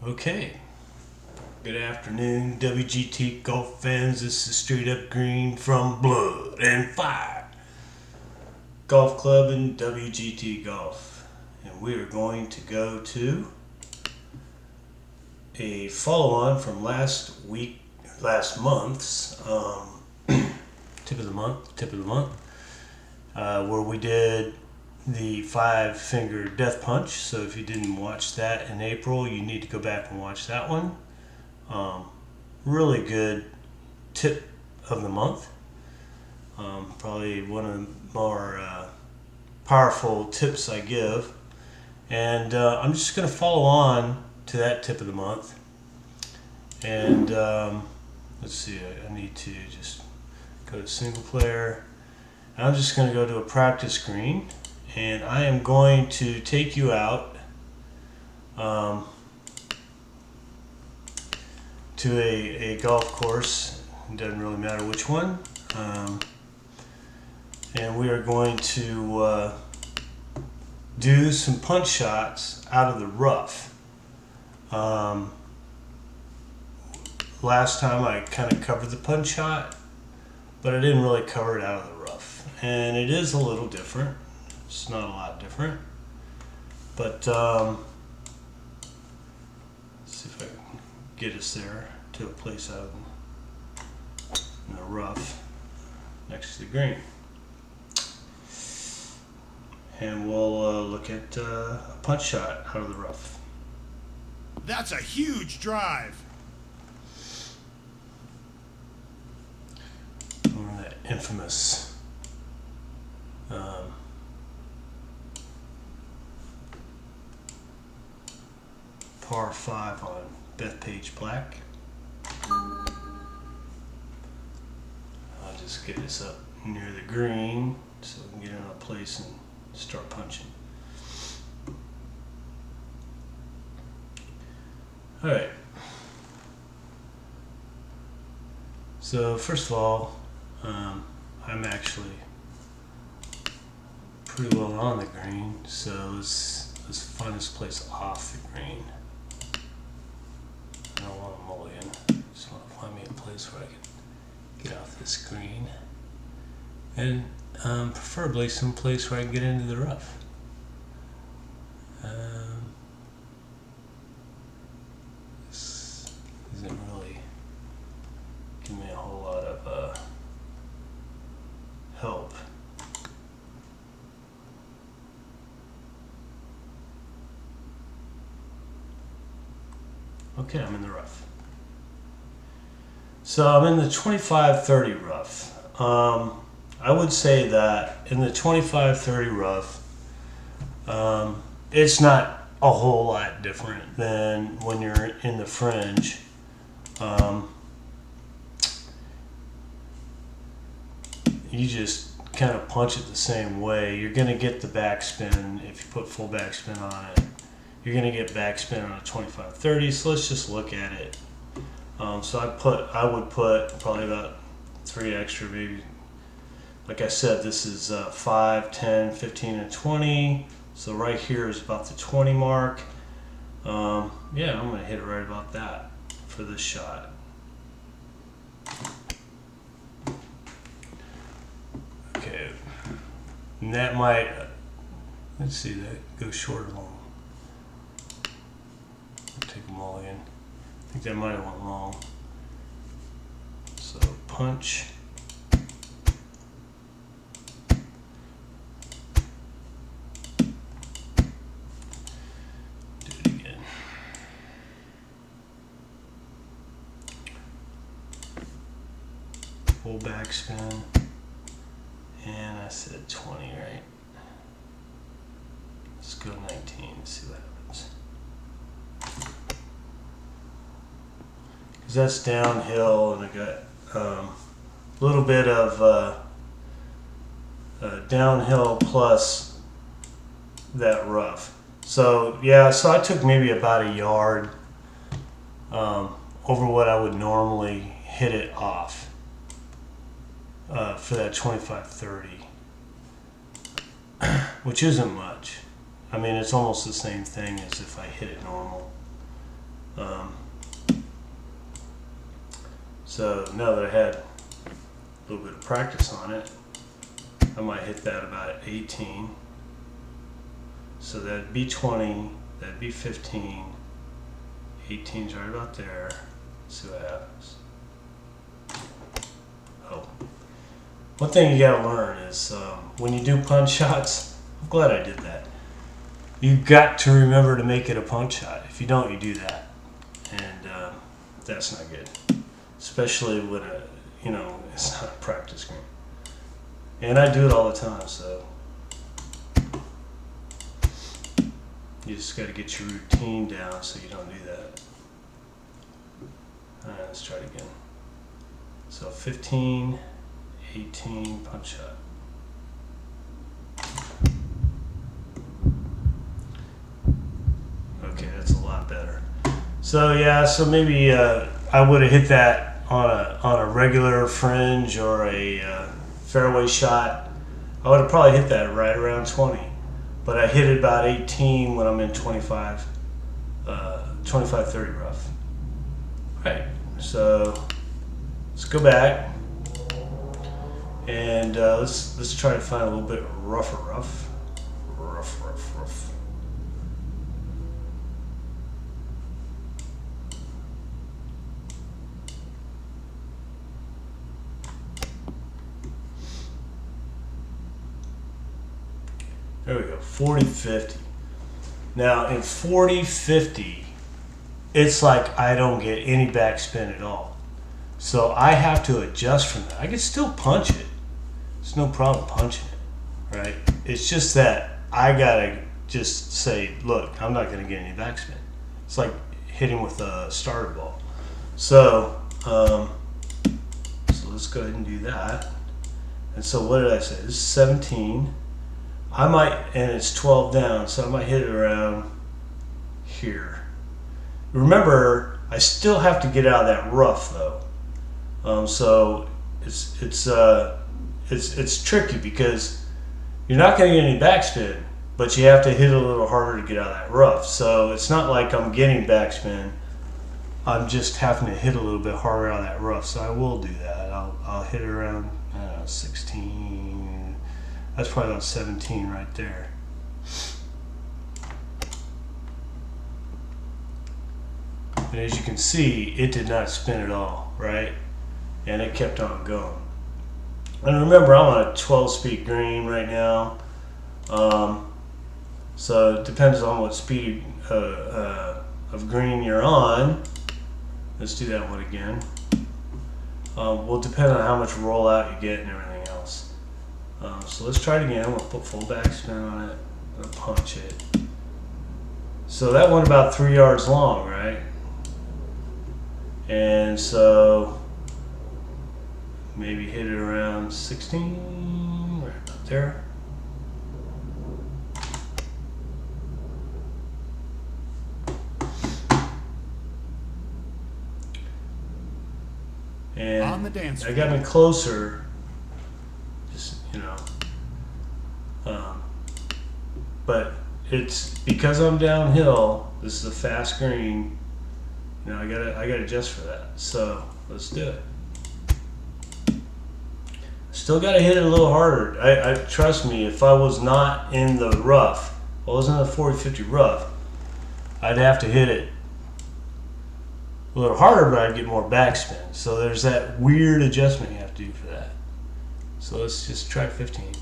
Okay, good afternoon, WGT golf fans. This is Str8UpGreen from Blood and Fire Golf Club and WGT Golf, and we are going to go to a follow-on from last month's tip of the month, where we did the 5-finger death punch. So if you didn't watch that in April, you need to go back and watch that one. Really good tip of the month. Probably one of the more powerful tips I give. And I'm just going to follow on to that tip of the month. And let's see, I need to just go to single player. And I'm just going to go to a practice green. And I am going to take you out to a golf course. It doesn't really matter which one. And we are going to do some punch shots out of the rough. Last time I kind of covered the punch shot, but I didn't really cover it out of the rough. And it is a little different. It's not a lot different, but let's see if I can get us there to a place out in the rough next to the green. And we'll look at a punch shot out of the rough. That's a huge drive. One of that infamous par 5 on Bethpage Black. I'll just get this up near the green so we can get in a place and start punching. Alright. So first of all, I'm actually pretty well on the green, so let's find this place off the green. I don't want a mulligan. Just want to find me a place where I can get off this green, and preferably some place where I can get into the rough. This isn't really giving me a whole lot of help. Okay, I'm in the rough. So I'm in the 25-30 rough. I would say that in the 25-30 rough, it's not a whole lot different than when you're in the fringe. You just kind of punch it the same way. You're going to get the backspin if you put full backspin on it. You're going to get backspin on a 25-30, so let's just look at it. So I would put probably about 3 extra, maybe. Like I said, this is 5, 10, 15, and 20. So right here is about the 20 mark. Yeah, I'm going to hit it right about that for this shot. Okay, and that might, let's see, that goes short or long. Take a mulligan. I think that might have went long. So punch. Do it again. Full backspin. And I said 20, right? Let's go 19 and see what happens. Because that's downhill, and I got a little bit of downhill plus that rough. So yeah, so I took maybe about a yard over what I would normally hit it off for that 25-30, which isn't much. I mean, it's almost the same thing as if I hit it normal. So now that I had a little bit of practice on it, I might hit that about 18. So that'd be 20, that'd be 15. 18's right about there. Let's see what happens. Oh. One thing you gotta learn is when you do punch shots, I'm glad I did that. You got to remember to make it a punch shot. If you don't, you do that. And that's not good. Especially when it's not a practice game. And I do it all the time, so you just got to get your routine down so you don't do that. All right, let's try it again. So 15, 18, punch shot. Okay, that's a lot better. So yeah, so maybe I would have hit that on a regular fringe or a fairway shot. I would have probably hit that right around 20, but I hit it about 18 when I'm in 25, 30 rough. All right, so let's go back and let's try to find a little bit rougher rough. There we go, 40-50. Now in 40-50, it's like I don't get any backspin at all. So I have to adjust from that. I can still punch it. There's no problem punching it, right? It's just that I gotta just say, look, I'm not gonna get any backspin. It's like hitting with a starter ball. So, so let's go ahead and do that. And so what did I say? This is 17. I might, and it's 12 down, so I might hit it around here. Remember, I still have to get out of that rough though. So it's tricky because you're not going to get any backspin, but you have to hit a little harder to get out of that rough. So it's not like I'm getting backspin. I'm just having to hit a little bit harder out of that rough. So I will do that. I'll hit it around 16. That's probably about 17 right there. And as you can see, it did not spin at all, right? And it kept on going. And remember, I'm on a 12-speed green right now. So it depends on what speed of green you're on. Let's do that one again. Will depend on how much rollout you get and everything else. So let's try it again. We'll put full backspin on it. I'm gonna punch it. So that went about 3 yards long, right? And so maybe hit it around 16, right about there. And on the dance I got me closer, just, but it's because I'm downhill. This is a fast green. I gotta adjust for that. So let's do it. Still gotta hit it a little harder. I trust me. If I was not in the rough, if I wasn't in the 40-50 rough, I'd have to hit it a little harder, but I'd get more backspin. So there's that weird adjustment you have to do for that. So let's just try 15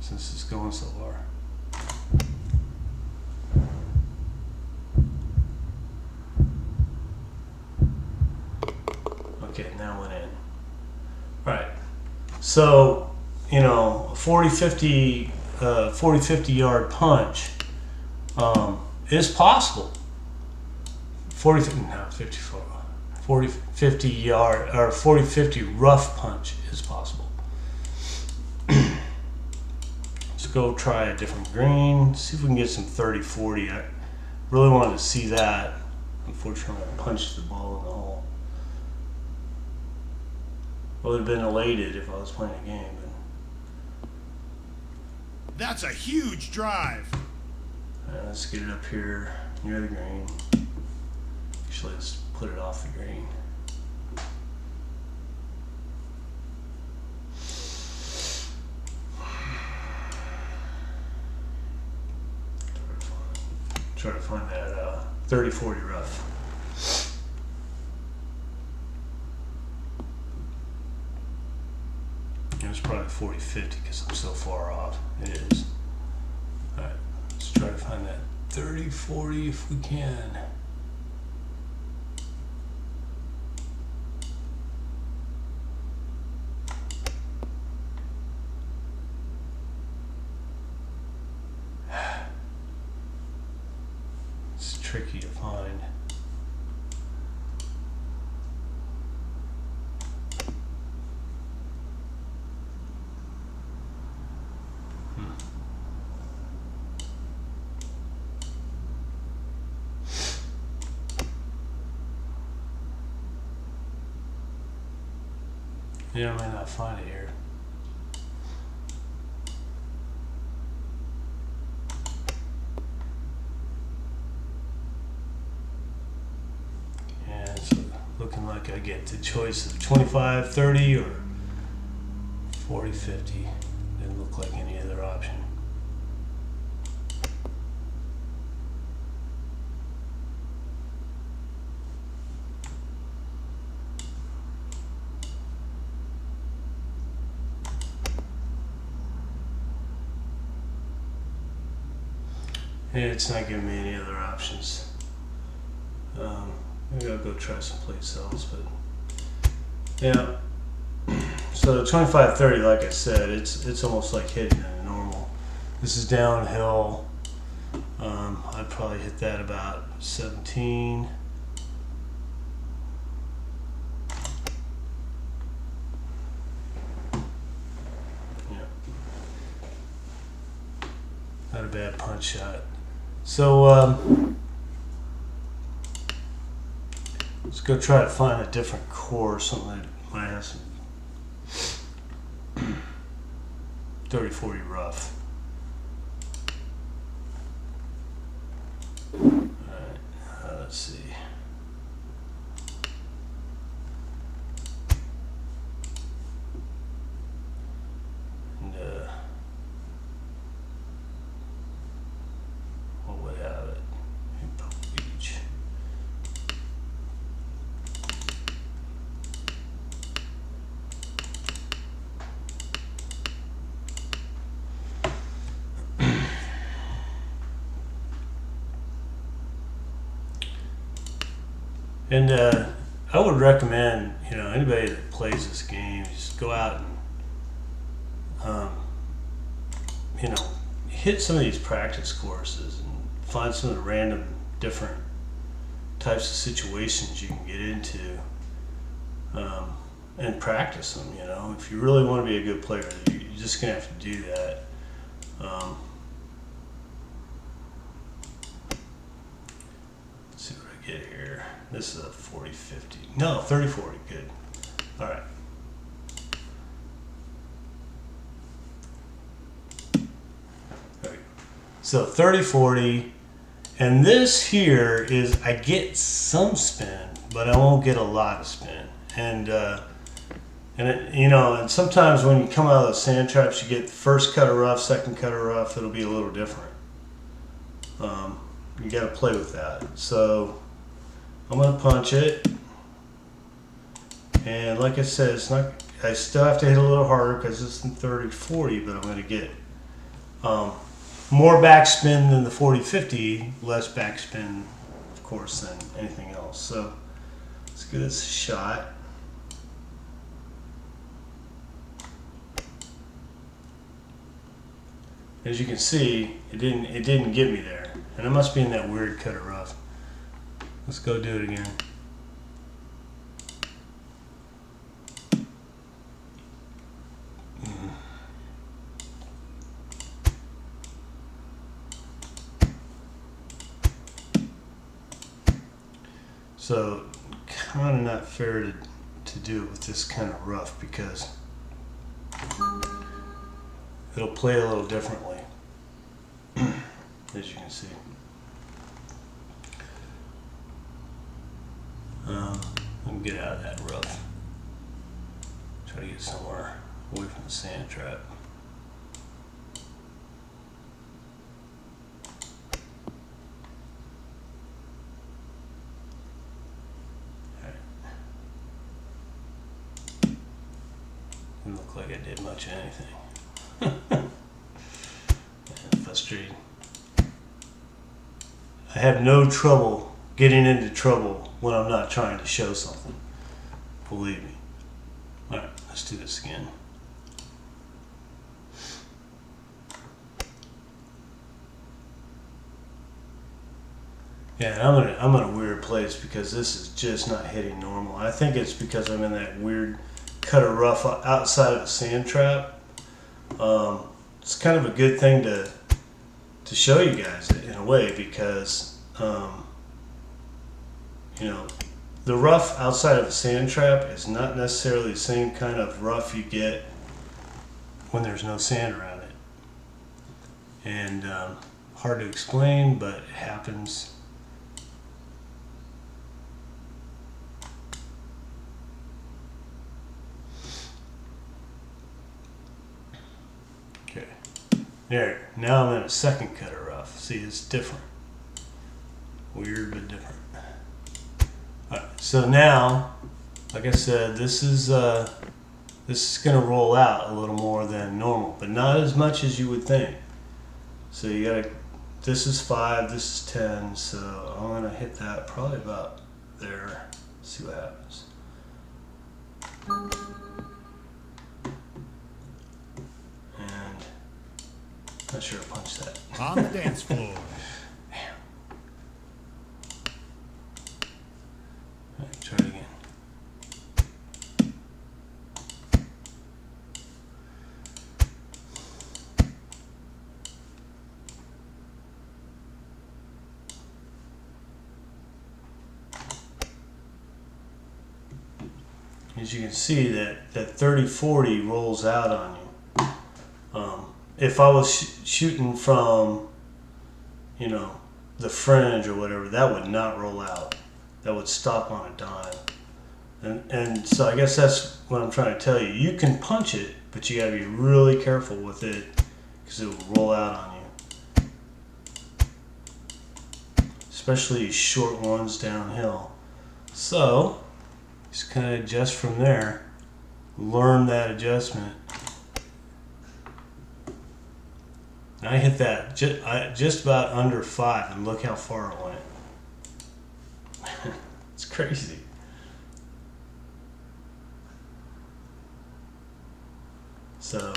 since it's going so far. Okay, now went in. All right. So, 40-50 yard punch is possible. 40-50 yard or 40-50 rough punch is possible. Let's go try a different green. See if we can get some 30-40. I really wanted to see that. Unfortunately, I punched the ball in the hole. I would have been elated if I was playing a game. That's a huge drive. Let's get it up here near the green. Actually, let's put it off the green. Try to find that 30-40 rough. It's probably 40-50 because I'm so far off. It is. Alright, let's try to find that 30-40 if we can. It's tricky to find. Yeah, I may not find it here. And it's looking like I get the choice of 25-30 or 40-50. Didn't look like any other option. And it's not giving me any other options. Maybe I'll go try someplace else, but yeah. So 25-30, like I said, it's almost like hitting a normal. This is downhill. I'd probably hit that about 17. Yeah. Not a bad punch shot. So let's go try to find a different core, something that might have some 30-40 rough. Alright, let's see. And what would have it? Beach. And I would recommend, anybody that plays this game, just go out and, hit some of these practice courses and find some of the random different types of situations you can get into, and practice them. If you really want to be a good player, you're just gonna have to do that. Let's see what I get here. This is a 40-50. No, 30-40. Good. All right. There we go. So 30-40, and this here is I get some spin, but I won't get a lot of spin. And and sometimes when you come out of those sand traps, you get the first cut of rough, second cut of rough. It'll be a little different. You got to play with that. So I'm going to punch it, and like I said, it's not. I still have to hit a little harder because it's in 30-40, but I'm going to get more backspin than the 40-50, less backspin, of course, than anything else. So let's give this a shot. As you can see, it didn't get me there, and it must be in that weird cut of rough. Let's go do it again. So, kind of not fair to do it with this kind of rough because it'll play a little differently, as you can see. We'll get out of that rough. Try to get somewhere away from the sand trap. Didn't look like I did much of anything. Frustrated. I have no trouble getting into trouble when I'm not trying to show something. Believe me. Alright, let's do this again. Yeah, I'm in a weird place because this is just not hitting normal. I think it's because I'm in that weird cut of rough outside of the sand trap. It's kind of a good thing to show you guys in a way because you know, the rough outside of the sand trap is not necessarily the same kind of rough you get when there's no sand around it. And hard to explain, but it happens. Okay, there. Now I'm in a second cut of rough. See, it's different. Weird, but different. Alright, so now, like I said, this is going to roll out a little more than normal, but not as much as you would think. So you gotta. This is 5. This is 10. So I'm gonna hit that probably about there. See what happens. Not sure I punched that. On the dance floor. Damn. Alright, try it again. As you can see, that 30-40 rolls out on you. If I was shooting from, you know, the fringe or whatever, that would not roll out. That would stop on a dime. And so I guess that's what I'm trying to tell you. You can punch it, but you got to be really careful with it because it will roll out on you. Especially these short ones downhill. So just kind of adjust from there. Learn that adjustment. And I hit that just about under 5, and look how far it went. It's crazy. So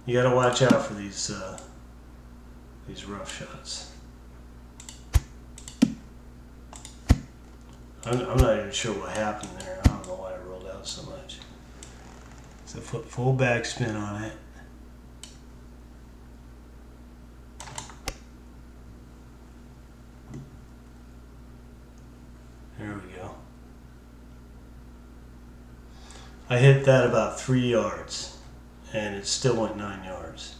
you got to watch out for these rough shots. I'm not even sure what happened there. I don't know why it rolled out so much. So put full backspin on it. There we go. I hit that about 3 yards, and it still went 9 yards.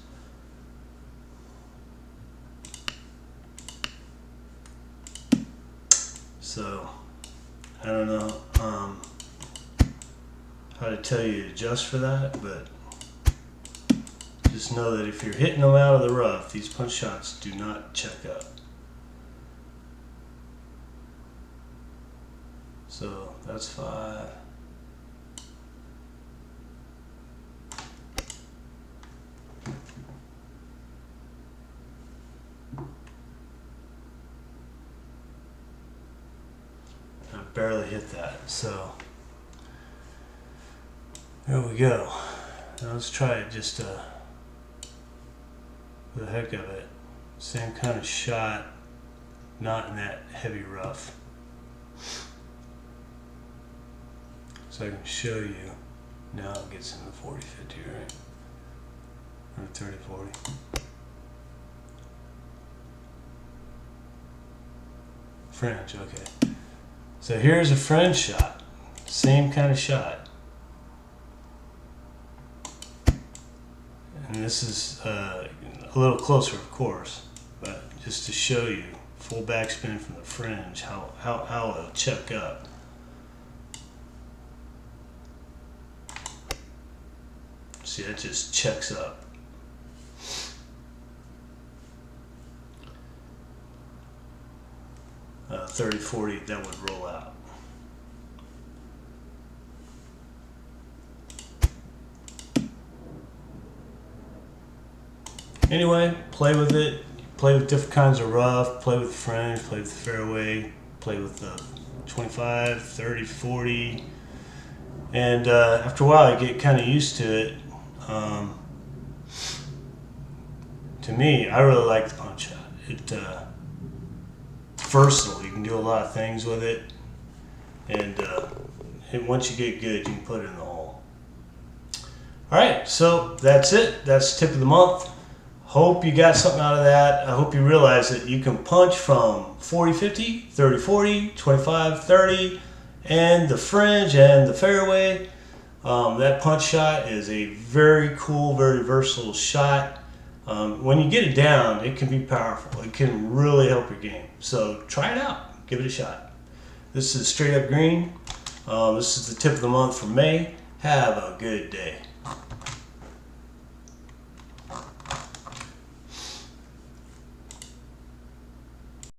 So I don't know how to tell you to adjust for that, but just know that if you're hitting them out of the rough, these punch shots do not check up. So that's 5. I barely hit that, so there we go. Now let's try it just for the heck of it. Same kind of shot, not in that heavy rough. So I can show you. Now it gets in the 40-50, right? Or 30-40. Fringe, okay. So here's a fringe shot. Same kind of shot. And this is a little closer, of course, but just to show you full backspin from the fringe, how it'll check up. See, it just checks up. Uh, 30, 40, that would roll out. Anyway, play with it. Play with different kinds of rough. Play with the fringe. Play with the fairway. Play with the 25, 30, 40. And after a while, you get kind of used to it. To me, I really like the punch shot. It's versatile. You can do a lot of things with it. And once you get good, you can put it in the hole. All right, so that's it. That's tip of the month. Hope you got something out of that. I hope you realize that you can punch from 40-50, 30-40, 25-30, and the fringe and the fairway. That punch shot is a very cool, very versatile shot. When you get it down, it can be powerful. It can really help your game. So try it out. Give it a shot. This is Straight Up Green. This is the tip of the month for May. Have a good day.